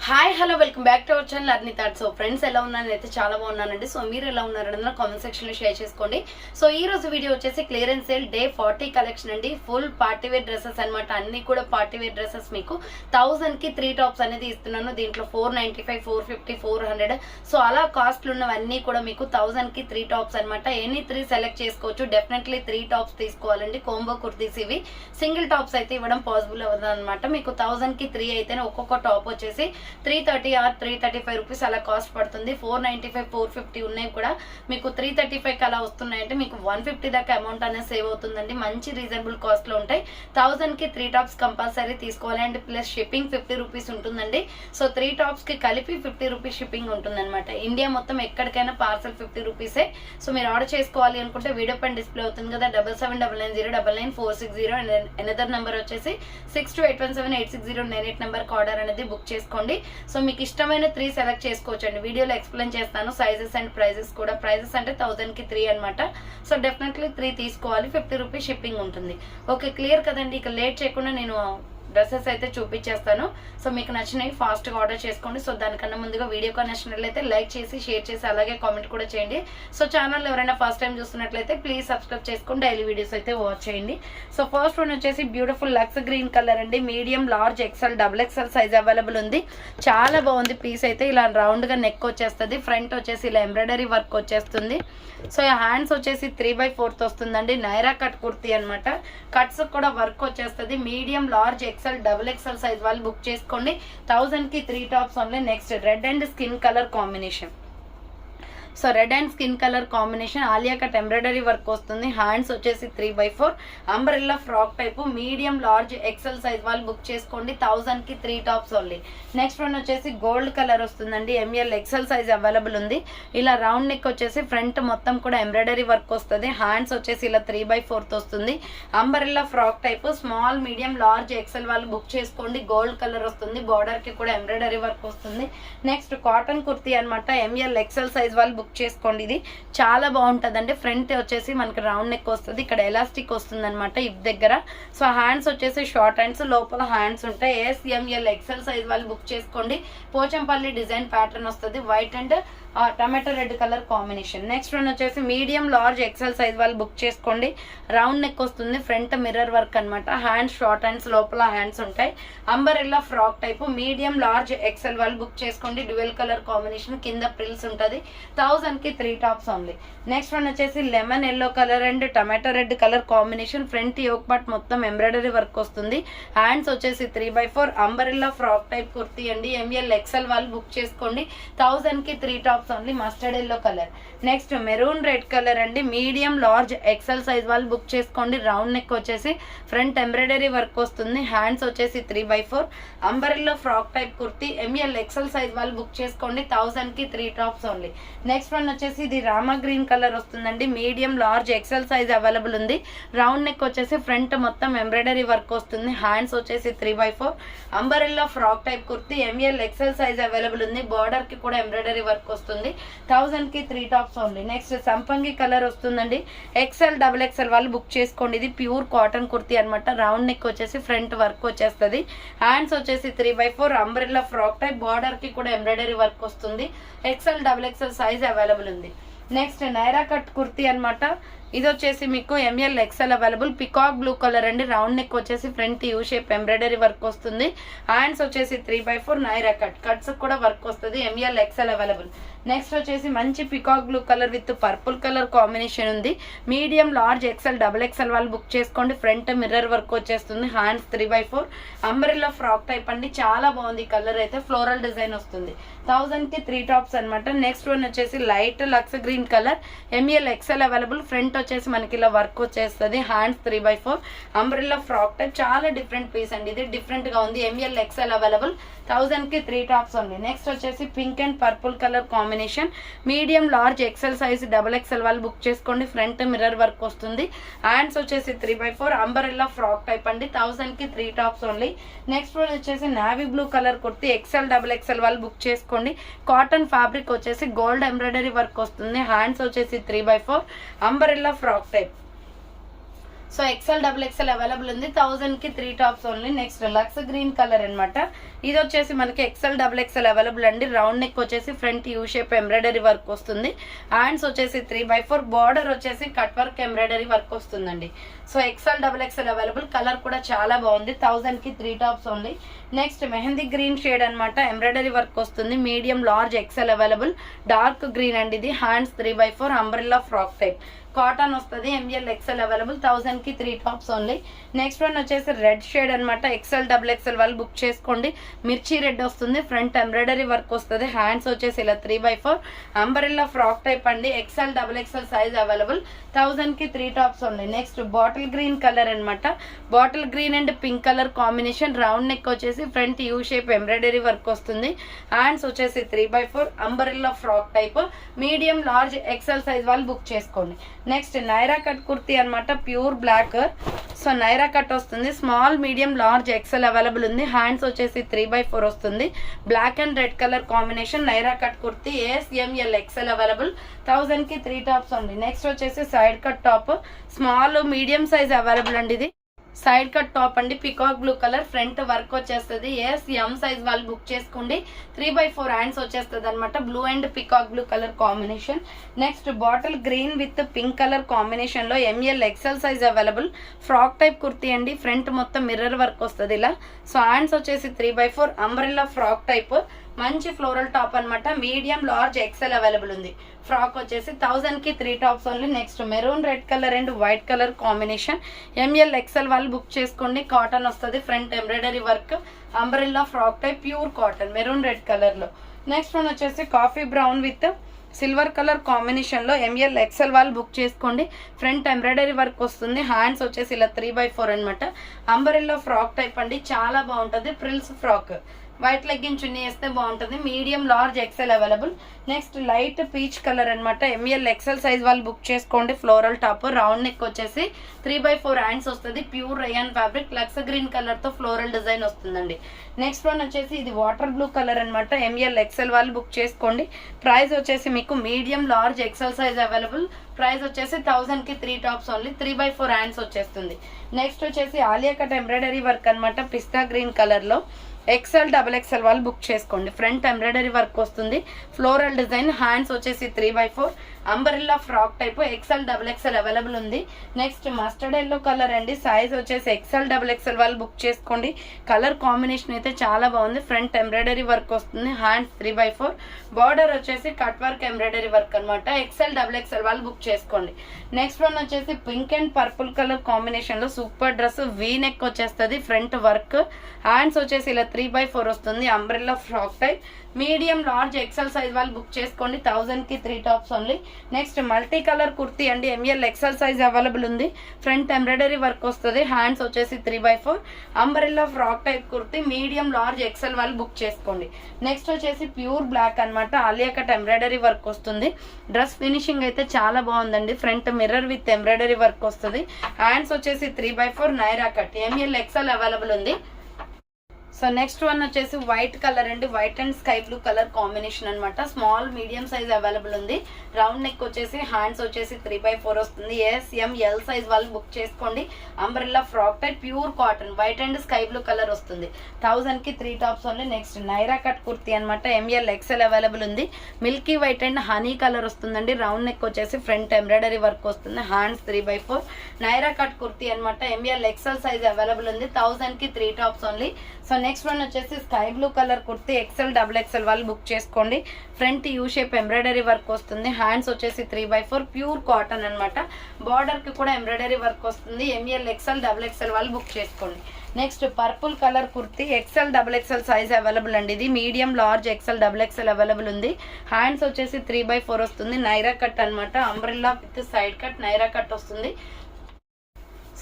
Hi hello welcome back to our channel అర్ని thought. So friends ఎలా ఉన్నారని అయితే చాలా బాగున్నానండి. సో మీరు ఎలా ఉన్నారని కామెంట్ సెక్షన్ లో షేర్ చేసుకోండి. సో ఈ రోజు వీడియో వచ్చేసి క్లియరెన్స్ సేల్ డే 40 కలెక్షన్ అండి. ఫుల్ పార్టీ వేర్ డ్రెస్సెస్ అనమాట. అన్ని కూడా పార్టీ వేర్ డ్రెస్సెస్ మీకు 1000 కి 3 టాప్స్ అనేది ఇస్తున్నాను. దీంట్లో 495, 450, 400 సో అలా కాస్ట్లు ఉన్నవన్నీ కూడా మీకు 1000 కి 3 టాప్స్ అనమాట. ఎనీ 3 సెలెక్ట్ చేసుకోవచ్చు. డెఫినెట్లీ 3 టాప్స్ తీసుకోవాలండి. కోంబో కుర్తీస్ ఇవి. సింగిల్ టాప్స్ అయితే ఇవ్వడం పాసిబుల్ అవ్వదు అనమాట. మీకు 1000 కి 3 అయితేనే ఒక్కొక్క టాప్ వచ్చేసి 330 ఆర్ 335 రూపీస్ అలా కాస్ట్ పడుతుంది. 495, 450 ఉన్నాయి కూడా మీకు 335 అలా వస్తున్నాయంటే మీకు 150 దాకా అమౌంట్ అనేది సేవ్ అవుతుందండి. మంచి రీజనబుల్ కాస్ట్ లో ఉంటాయి. 1000 కి 3 టాప్స్ కంపల్సరీ తీసుకోవాలి. అండ్ ప్లస్ షిప్పింగ్ 50 రూపీస్ ఉంటుందండి. సో 3 టాప్స్ కి కలిపి 50 రూపీస్ షిప్పింగ్ ఉంటుంది అనమాట. ఇండియా మొత్తం ఎక్కడికైనా పార్సల్ 50 రూపీసే. సో మీరు ఆర్డర్ చేసుకోవాలి అనుకుంటే వీడియో పైన డిస్ప్లే అవుతుంది కదా 7799099460 అండ్ ఎనదర్ నెంబర్ వచ్చేసి 6281786098 నెంబర్కి ఆర్డర్ అనేది బుక్ చేసుకోండి. సో మీకు ఇష్టమైన 3 సెలెక్ట్ చేసుకోవచ్చు అండి. వీడియోలో ఎక్స్ప్లెయిన్ చేస్తాను సైజెస్ అండ్ ప్రైజెస్ కూడా. ప్రైజెస్ అంటే 1000 కి 3 అనమాట. సో డెఫినెట్లీ 3 తీసుకోవాలి. 50 రూపీస్ షిప్పింగ్ ఉంటుంది. ఓకే, క్లియర్ కదండి. ఇక లేట్ చేయకుండా నేను డ్రెస్సెస్ అయితే చూపించేస్తాను. సో మీకు నచ్చినవి ఫాస్ట్గా ఆర్డర్ చేసుకోండి. సో దానికన్నా ముందుగా వీడియోకి నచ్చినట్లయితే లైక్ చేసి షేర్ చేసి అలాగే కామెంట్ కూడా చేయండి. సో ఛానల్ ఎవరైనా ఫస్ట్ టైం చూస్తున్నట్లయితే ప్లీజ్ సబ్స్క్రైబ్ చేసుకుని డైలీ వీడియోస్ అయితే వాచ్ చేయండి. సో ఫస్ట్ వన్ వచ్చేసి బ్యూటిఫుల్ లక్స్ గ్రీన్ కలర్ అండి. Medium, large, XL, double XL size available ఉంది. చాలా బాగుంది పీస్ అయితే. ఇలా రౌండ్గా నెక్ వచ్చేస్తుంది. ఫ్రంట్ వచ్చేసి ఇలా ఎంబ్రాయిడరీ వర్క్ వచ్చేస్తుంది. సో హ్యాండ్స్ వచ్చేసి 3/4 వస్తుందండి. నైరా కట్ కుర్తీ అనమాట. కట్స్ కూడా వర్క్ వచ్చేస్తుంది. Medium, large, XL, double XL size వాళ్ళు బుక్ చేసుకోండి. 1000 కి 3 tops only. Next red and skin colour combination. So red and skin colour combination. Alia cut embroidery work వస్తుంది. హ్యాండ్స్ వచ్చేసి 3/4 umbrella frock type. Medium, large, XL size వాళ్ళు book చేసుకోండి. 1000 కి 3 tops only. Next one వచ్చేసి gold colour వస్తుందండి. ML, XL size available ఉంది. ఇలా round neck వచ్చేసి ఫ్రంట్ మొత్తం కూడా ఎంబ్రాయిడరీ వర్క్ వస్తుంది. హ్యాండ్స్ వచ్చేసి ఇలా 3/4 వస్తుంది. Umbrella frock type. Small, medium, large, XL వాళ్ళు బుక్ చేసుకోండి. గోల్డ్ కలర్ వస్తుంది. బార్డర్ కి కూడా ఎంబ్రాయిడరీ వర్క్ వస్తుంది. నెక్స్ట్ కాటన్ కుర్తీ అనమాట. ఎంఎల్, ఎక్సెల్ సైజ్ వాళ్ళు బుక్ చేసుకోండి. ఇది చాలా బాగుంటుందండి. ఫ్రంట్ వచ్చేసి మనకి రౌండ్ నెక్ వస్తుంది. ఇక్కడ ఎలాస్టిక్ వస్తుంది అనమాట ఇప్ దగ్గర. సో హ్యాండ్స్ వచ్చేసి షార్ట్ హ్యాండ్స్, లోపల హ్యాండ్స్ ఉంటాయి. ఎస్ఎంఎల్, ఎక్సెల్ సైజ్ వాళ్ళు బుక్ చేసుకోండి. పోచంపల్లి డిజైన్ ప్యాటర్న్ వస్తుంది. White and tomato red colour combination. Next one వచ్చేసి మీడియం, లార్జ్, ఎక్సెల్ సైజ్ వాళ్ళు బుక్ చేసుకోండి. రౌండ్ నెక్ వస్తుంది. ఫ్రంట్ మిర్రర్ వర్క్ అనమాట. హ్యాండ్స్ షార్ట్ హ్యాండ్స్, లోపల హ్యాండ్స్ ఉంటాయి. Umbrella frock type. Medium, large, XL వాళ్ళు బుక్ చేసుకోండి. Dual colour combination. కింద ప్రిల్స్ ఉంటుంది. 1000 కి 3 టాప్స్ ఓన్లీ. నెక్స్ట్ వన్ వచ్చేసి lemon yellow colour and tomato red colour combination. Front yoke part మొత్తం ఎంబ్రాయిడరీ వర్క్ వస్తుంది. హ్యాండ్స్ వచ్చేసి 3/4 అంబరెల్లా ఫ్రాక్ టైప్ కుర్తీ అండి. ఎంఎల్, ఎక్సెల్ వాళ్ళు బుక్ చేసుకోండి. 1000 కి 3 tops only. Mustard yellow colour. Next maroon red colour అండి. Medium, large, XL size వాళ్ళు book చేసుకోండి. రౌండ్ నెక్ వచ్చేసి ఫ్రంట్ ఎంబ్రాయిడరీ వర్క్ వస్తుంది. హ్యాండ్స్ వచ్చేసి 3/4 umbrella frock type kurti. ML, XL size వాళ్ళు బుక్ చేసుకోండి. 1000 కి 3 టాప్స్ ఓన్లీ. నెక్స్ట్ వన్ వచ్చేసి ఇది రామా గ్రీన్ కలర్ వస్తుందండి. Medium, large, XL size available ఉంది. రౌండ్ నెక్ వచ్చేసి ఫ్రంట్ మొత్తం ఎంబ్రాయిడరీ వర్క్ వస్తుంది. హ్యాండ్స్ వచ్చేసి 3/4 umbrella frock type kurti. ML, XL size available ఉంది. బార్డర్ కి కూడా ఎంబ్రాయిడరీ వర్క్ వస్తుంది. 1000 కి 3 టాప్స్ ఓన్లీ. నెక్స్ట్ సంపంగి కలర్ వస్తుందండి. ఎక్సెల్, డబుల్ ఎక్సెల్ వాళ్ళు బుక్ చేసుకోండి. ఇది ప్యూర్ కాటన్ కుర్తీ అనమాట. రౌండ్ నెక్ వచ్చేసి ఫ్రంట్ వర్క్ వచ్చేస్తుంది. హ్యాండ్స్ వచ్చేసి 3/4 అంబ్రెల్లా ఫ్రాక్ టైప్. బార్డర్ కి కూడా ఎంబ్రాయిడరీ వర్క్ వస్తుంది. XL, double XL size available ఉంది. నెక్స్ట్ నైరా కట్ కుర్తీ అనమాట. ఇది వచ్చేసి మీకు ML, XL available. Peacock blue colour అండి. రౌండ్ నెక్ వచ్చేసి front U shape embroidery work వస్తుంది. హ్యాండ్స్ వచ్చేసి 3/4 నైరా కట్. కట్స్ కూడా వర్క్ వస్తుంది. ML, XL available. నెక్స్ట్ వచ్చేసి మంచి peacock blue colour with purple colour combination ఉంది. Medium, large, XL, double XL వాళ్ళు బుక్ చేసుకోండి. ఫ్రంట్ మిర్రర్ వర్క్ వచ్చేస్తుంది. హ్యాండ్స్ 3/4 అంబ్రెల్లా ఫ్రాక్ టైప్ అండి. చాలా బాగుంది కలర్ అయితే. ఫ్లోరల్ డిజైన్ వస్తుంది. 1000 కి 3 టాప్స్ అనమాట. నెక్స్ట్ వన్ వచ్చేసి light lux green colour. ML, XL available. Front వచ్చేసి మనకి ఇలా వర్క్ వచ్చేస్తుంది. Hands 3/4 umbrella frock type. చాలా డిఫరెంట్ పీస్ అండి. ఇది డిఫరెంట్ గా ఉంది. ML, XL available. 1000 కి 3 టాప్స్ ఓన్లీ. నెక్స్ట్ వచ్చేసి pink and purple colour combination. Medium, large, XL size, double XL వాళ్ళు బుక్ చేసుకోండి. ఫ్రంట్ మిర్రర్ వర్క్ వస్తుంది. హ్యాండ్స్ వచ్చేసి 3/4 అంబరెల్లా ఫ్రాక్ టైప్ అండి. 1000 కి 3 టాప్స్ ఓన్లీ. నెక్స్ట్ వన్ వచ్చేసి navy blue colour kurti. XL, double XL వాళ్ళు book చేసుకోండి. కాటన్ ఫ్యాబ్రిక్ వచ్చేసి గోల్డ్ ఎంబ్రాయిడరీ వర్క్ వస్తుంది. హ్యాండ్స్ వచ్చేసి 3/4 umbrella frock type. So XL double XL available ఉంది 1000 కి 3 tops only. Next lux green colour అన్నమాట. ఇది వచ్చేసి మనకి ఎక్సెల్ డబుల్ ఎక్సెల్ అవైలబుల్ అండి. రౌండ్ నెక్ వచ్చేసి front U shape embroidery work వస్తుంది. హ్యాండ్స్ వచ్చేసి 3/4, బార్డర్ వచ్చేసి కట్ వర్క్ ఎంబ్రాయిడరీ వర్క్ వస్తుందండి. So XL double XL available. Colour కూడా చాలా బాగుంది. 1000 కి 3 tops only. Next mehndi green shade అన్నమాట. ఎంబ్రాయిడరీ వర్క్ వస్తుంది. Medium large XL available. Dark green అండి ఇది. Hands 3/4 umbrella frock type cotton వస్తుంది. ML XL available. 1000 కి 3 టాప్స్ ఓన్లీ. నెక్స్ట్ వన్ వచ్చేసి రెడ్ షేడ్ అన్నమాట. ఎక్సెల్ డబుల్ ఎక్సెల్ వాళ్ళు బుక్ చేసుకోండి. మిర్చి రెడ్ వస్తుంది. ఫ్రంట్ ఎంబ్రాయిడరీ వర్క్ వస్తుంది. హ్యాండ్స్ వచ్చేసి ఇలా 3/4 అంబ్రెల్లా ఫ్రాక్ టైప్ అండి. XL double XL size available. 1000 కి 3 tops only. Next bottle green colour అన్నమాట. Bottle green and pink colour combination. Round neck వచ్చేసి front U shape embroidery work వస్తుంది. Hands వచ్చేసి 3/4 umbrella frock type. Medium large XL size వాళ్ళు book చేసుకోండి. Next Naira cut kurti అన్నమాట. Pure black. So Naira cut వస్తుంది. Small medium large XL available ఉంది. Hands వచ్చేసి 3/4 వస్తుంది. Black and red colour combination Naira cut kurti. ASML XL available. 1000 కి 3 టాప్స్ ఉంది. నెక్స్ట్ వచ్చేసి side cut top. Small medium size available అండి ఇది. సైడ్ కట్ టాప్ అండి. Peacock blue colour. Front work వచ్చేస్తుంది. M సైజ్ వాళ్ళు బుక్ చేసుకోండి. 3/4 హ్యాండ్స్ వచ్చేస్తుంది అనమాట. Blue and peacock blue colour combination. Next bottle green with pink colour combination లో ML XL size available. Frock type kurti అండి. Front మొత్తం mirror work వస్తుంది ఇలా. సో హ్యాండ్స్ వచ్చేసి 3/4 అంబ్రెల్లా ఫ్రాక్ టైప్. మంచి ఫ్లోరల్ టాప్ అన్నమాట. మీడియం లార్జ్ ఎక్సెల్ అవైలబుల్ ఉంది. Frock వచ్చేసి 1000 కి 3 tops only. Next maroon red colour and white colour combination. ML XL వాళ్ళు బుక్ చేసుకోండి. కాటన్ వస్తుంది. Front embroidery work umbrella frock type pure cotton maroon red colour లో. Next one వచ్చేసి coffee brown with silver colour combination లో ML XL వాళ్ళు book చేసుకోండి. Front embroidery work వస్తుంది. Hands వచ్చేసి ఇలా 3/4 అనమాట. అంబ్రెల్లా ఫ్రాక్ టైప్ అండి. చాలా బాగుంటుంది. Frills frock. White legging chunni వేస్తే బాగుంటుంది. Medium large XL available. Next light peach colour అన్నమాట. ML ఎక్సెల్ సైజ్ వాళ్ళు బుక్ చేసుకోండి. Floral top. రౌండ్ నెక్ వచ్చేసి 3/4 హ్యాండ్స్ వస్తుంది. Pure rayon fabric. Lux green colour తో ఫ్లోరల్ డిజైన్ వస్తుందండి. నెక్స్ట్ వన్ వచ్చేసి ఇది వాటర్ బ్లూ కలర్ అన్నమాట. ML ఎక్సెల్ వాళ్ళు బుక్ చేసుకోండి. ప్రైస్ వచ్చేసి మీకు medium large XL size available. Price వచ్చేసి 1000 కి 3 టాప్స్ ఓన్లీ. 3/4 హ్యాండ్స్ వచ్చేస్తుంది. నెక్స్ట్ వచ్చేసి ఆలియా కట్ ఎంబ్రాయిడరీ వర్క్ అన్నమాట. పిస్తా గ్రీన్ కలర్ లో ఎక్సెల్ డబుల్ ఎక్సెల్ వాళ్ళు బుక్ చేసుకోండి. ఫ్రంట్ ఎంబ్రాయిడరీ వర్క్ వస్తుంది. Floral design. హ్యాండ్స్ వచ్చేసి 3/4 umbrella frock type. XL double XL available ఉంది. నెక్స్ట్ మస్టర్డ్ ఎల్లో కలర్ అండి. సైజ్ వచ్చేసి ఎక్సెల్ డబుల్ ఎక్సెల్ వాళ్ళు బుక్ చేసుకోండి. కలర్ కాంబినేషన్ అయితే చాలా బాగుంది. ఫ్రంట్ ఎంబ్రాయిడరీ వర్క్ వస్తుంది. హ్యాండ్స్ 3/4. బార్డర్ వచ్చేసి కట్ వర్క్ ఎంబ్రాయిడరీ వర్క్ అనమాట. ఎక్సెల్ డబుల్ ఎక్సెల్ వాళ్ళు బుక్ చేసుకోండి. నెక్స్ట్ వన్ వచ్చేసి pink and purple colour combination లో సూపర్ డ్రెస్. వీ నెక్ వచ్చేస్తుంది. Front work. హ్యాండ్స్ వచ్చేసి ఇలా 3/4 వస్తుంది. Umbrella frock type. Medium large XL size వాళ్ళు బుక్ చేసుకోండి. 1000 కి 3 tops only. Next multi colour kurti అండి. ML ఎక్సెల్ సైజ్ అవైలబుల్ ఉంది. ఫ్రంట్ ఎంబ్రాయిడరీ వర్క్ వస్తుంది. హ్యాండ్స్ వచ్చేసి 3/4 umbrella frock type kurti. Medium large XL వాళ్ళు బుక్ చేసుకోండి. నెక్స్ట్ వచ్చేసి ప్యూర్ బ్లాక్ అన్నమాట. ఆలియా కట్ ఎంబ్రాయిడరీ వర్క్ వస్తుంది. డ్రెస్ ఫినిషింగ్ అయితే చాలా బాగుందండి. Front mirror with embroidery work వస్తుంది. హ్యాండ్స్ వచ్చేసి 3/4 Naira cut. ML XL available ఉంది. సో నెక్స్ట్ వన్ వచ్చేసి వైట్ కలర్ అండి. White and sky blue colour combination అనమాట. స్మాల్ మీడియం సైజ్ అవైలబుల్ ఉంది. రౌండ్ నెక్ వచ్చేసి హ్యాండ్స్ వచ్చేసి 3/4 వస్తుంది. SML సైజ్ వాళ్ళు బుక్ చేసుకోండి. Umbrella frock type pure cotton. White and sky blue colour వస్తుంది. 1000 కి 3 tops only. Next Naira cut kurti అనమాట. ML ఎక్సెల్ అవైలబుల్ ఉంది. Milky white and honey colour వస్తుందండి. రౌండ్ నెక్ వచ్చేసి ఫ్రంట్ ఎంబ్రాయిడరీ వర్క్ వస్తుంది. హ్యాండ్స్ 3/4 నైరా కట్ కుర్తీ అనమాట. ML ఎక్సెల్ సైజ్ అవైలబుల్ ఉంది. 1000 కి 3 tops only. So next one వచ్చేసి sky blue colour kurti. XL double XL వాళ్ళు బుక్ చేసుకోండి. Front U shape embroidery work వస్తుంది. హ్యాండ్స్ వచ్చేసి 3/4 ప్యూర్ కాటన్ అనమాట. బార్డర్ కి కూడా ఎంబ్రాయిడరీ వర్క్ వస్తుంది. ML ఎక్సెల్ డబుల్ ఎక్సెల్ వాళ్ళు బుక్ చేసుకోండి. Next purple colour kurti. XL double XL size available అండి. ఇది medium large XL double XL available ఉంది. హ్యాండ్స్ వచ్చేసి 3/4 వస్తుంది. నైరా కట్ అనమాట. Umbrella with side cut Naira cut వస్తుంది.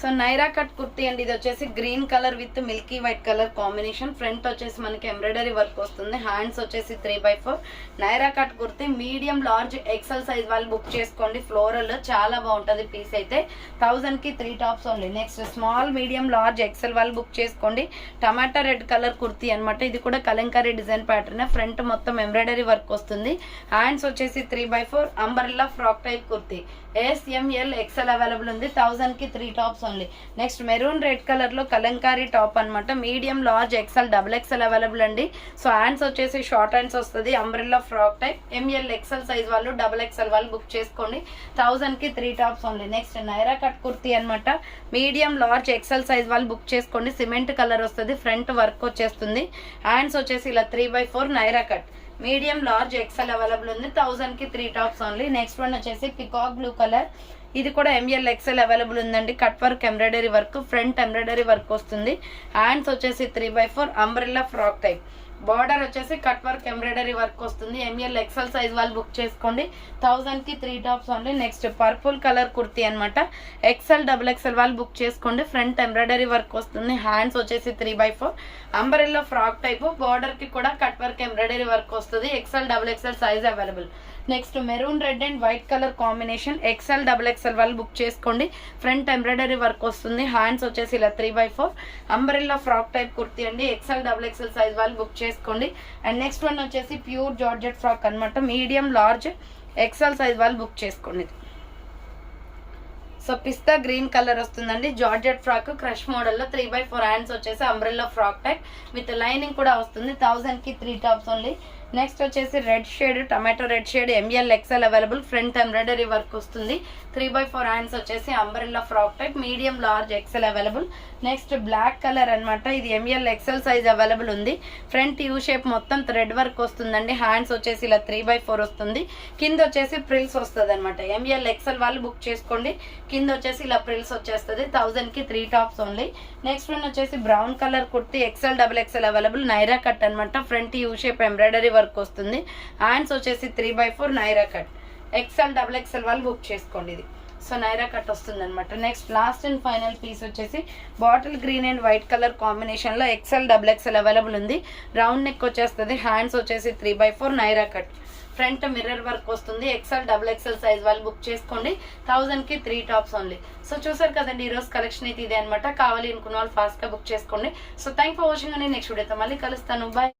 సో నైరా కట్ కుర్తీ అండి. ఇది వచ్చేసి green colour with milky white colour combination. Front వచ్చేసి మనకి ఎంబ్రాయిడరీ వర్క్ వస్తుంది. హ్యాండ్స్ వచ్చేసి 3/4 Naira cut kurti. Medium large XL size వాళ్ళు బుక్ చేసుకోండి. ఫ్లోరల్ చాలా బాగుంటుంది పీస్ అయితే. 1000 కి 3 tops only. Next small medium large XL వాళ్ళు బుక్ చేసుకోండి. టమాటా రెడ్ కలర్ కుర్తీ అనమాట. ఇది కూడా కలంకారీ డిజైన్ ప్యాటర్న్. ఫ్రంట్ మొత్తం ఎంబ్రాయిడరీ వర్క్ వస్తుంది. హ్యాండ్స్ వచ్చేసి 3/4 umbrella frock type kurti. SML XL available ఉంది. 1000 కి 3 tops only. Next maroon red colour లో కలంకారీ టాప్ అన్నమాట. Medium, large, XL, double XL available అండి. సో హ్యాండ్స్ వచ్చేసి షార్ట్ హ్యాండ్స్ వస్తుంది, umbrella frock type. M L XL size వాళ్ళు, డబుల్ ఎక్సెల్ వాళ్ళు book చేసుకోండి. 1000 కి 3 tops only. Next Naira cut kurti అనమాట. మీడియం, లార్జ్, ఎక్సెల్ సైజ్ వాళ్ళు బుక్ చేసుకోండి. సిమెంట్ కలర్ వస్తుంది, ఫ్రంట్ వర్క్ వచ్చేస్తుంది. హ్యాండ్స్ వచ్చేసి ఇలా 3/4 Naira cut. Medium, large, XL available ఉంది. 1000 కి 3 టాప్స్ ఓన్లీ. నెక్స్ట్ వన్ వచ్చేసి పికాక్ బ్లూ కలర్. ఇది కూడా ఎంఎల్ ఎక్సెల్ అవైలబుల్ ఉందండి. Cut work, embroidery work, front embroidery work వస్తుంది. హ్యాండ్స్ వచ్చేసి 3/4 అంబ్రెల్లా ఫ్రాక్ టైప్. బార్డర్ వచ్చేసి కట్ వర్క్, ఎంబ్రాయిడరీ వర్క్ వస్తుంది. ఎంఎల్ ఎక్సెల్ సైజ్ వాళ్ళు బుక్ చేసుకోండి. 1000 కి 3 tops only. Next purple colour kurti అనమాట. ఎక్సెల్, డబుల్ ఎక్సెల్ వాళ్ళు బుక్ చేసుకోండి. ఫ్రంట్ ఎంబ్రాయిడరీ వర్క్ వస్తుంది. హ్యాండ్స్ వచ్చేసి 3/4 అంబ్రెల్లా ఫ్రాక్ టైప్. బార్డర్ కి కూడా కట్ వర్క్, ఎంబ్రాయిడరీ వర్క్ వస్తుంది. XL, double XL size available. Next maroon red and white colour combination. XL, double XL వాళ్ళు book చేసుకోండి. Front embroidery work వస్తుంది. Hands వచ్చేసి ఇలా 3/4 అంబ్రెల్లా ఫ్రాక్ టైప్ కుర్తీ అండి. XL, double XL size వాళ్ళు book చేసుకోండి. And next one వచ్చేసి pure georgette frock అనమాట. మీడియం, లార్జ్, ఎక్సెల్ సైజ్ వాళ్ళు బుక్ చేసుకోండి. సో పిస్తా గ్రీన్ కలర్ వస్తుందండి. జార్జెట్ ఫ్రాక్ క్రష్ మోడల్లో 3/4 హ్యాండ్స్ వచ్చేసి umbrella frock type with lining కూడా వస్తుంది. 1000 కి 3 టాప్స్ ఓన్లీ. నెక్స్ట్ వచ్చేసి red shade, tomato red shade, M L XL available. Front embroidery work వస్తుంది. 3/4 హ్యాండ్స్ వచ్చేసి umbrella frock type. Medium, large, XL available. Next black colour అనమాట. ఇది M L XL size available ఉంది. Front U shape మొత్తం thread work వస్తుందండి. Hands వచ్చేసి ఇలా 3/4 వస్తుంది. కింద వచ్చేసి ప్రిల్స్ వస్తుంది అనమాట. ఎంఎల్ ఎక్సెల్ వాళ్ళు బుక్ చేసుకోండి. కింద వచ్చేసి ఇలా ప్రిల్స్ వచ్చేస్తుంది. 1000 కి 3 టాప్స్ ఓన్లీ. నెక్స్ట్ వన్ వచ్చేసి brown colour kurti. XL, double XL available. Naira cut అనమాట. Front U shape embroidery work వస్తుంది. హ్యాండ్స్ వచ్చేసి 3/4 Naira cut. XL, double XL వాళ్ళు బుక్ చేసుకోండి. ఇది సో నైరా కట్ వస్తుంది అనమాట. Next last and final piece వచ్చేసి bottle green and white colour combination లో ఎక్సెల్, డబుల్ ఎక్సెల్ అవైలబుల్ ఉంది. రౌండ్ నెక్ వచ్చేస్తుంది. హ్యాండ్స్ వచ్చేసి 3/4 Naira cut. Front mirror work వస్తుంది. ఎక్సెల్, డబుల్ ఎక్సెల్ సైజ్ వాళ్ళు బుక్ చేసుకోండి. 1000 కి 3 టాప్స్ ఓన్లీ. సో చూసారు కదండి, ఈ రోజు కలెక్షన్ అయితే ఇదే అనమాట. కావాలి అనుకున్న వాళ్ళు ఫాస్ట్ గా బుక్ చేసుకోండి. సో థ్యాంక్ ఫర్ వాచింగ్ అని నెక్స్ట్ వీడియోతో మళ్ళీ కలుస్తాను. బాయ్.